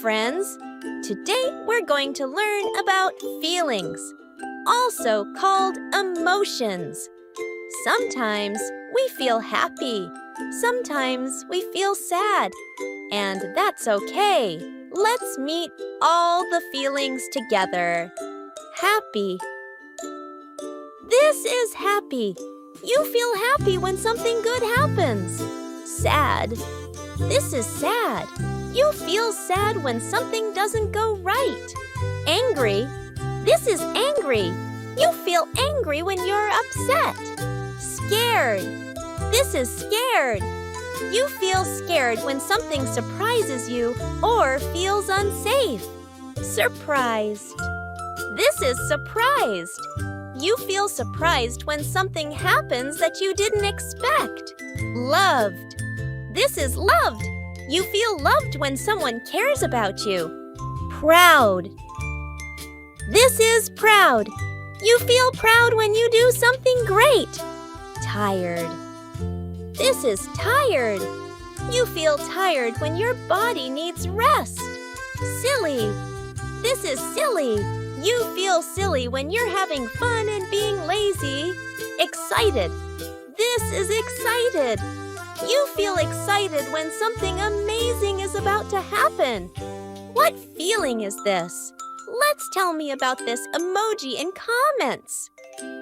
friends! Today we're going to learn about feelings, also called emotions. Sometimes we feel happy, sometimes we feel sad, and that's okay. Let's meet all the feelings together. Happy. This is happy. You feel happy when something good happens. Sad. This is sad. You feel sad when something doesn't go right. Angry. This is angry. You feel angry when you're upset. Scared. This is scared. You feel scared when something surprises you or feels unsafe. Surprised. This is surprised. You feel surprised when something happens that you didn't expect. Loved. This is loved. You feel loved when someone cares about you. Proud. This is proud. You feel proud when you do something great. Tired. This is tired. You feel tired when your body needs rest. Silly. This is silly. You feel silly when you're having fun and being lazy. Excited. This is excited. You feel excited when something amazing is about to happen. What feeling is this? Let's tell me about this emoji in comments.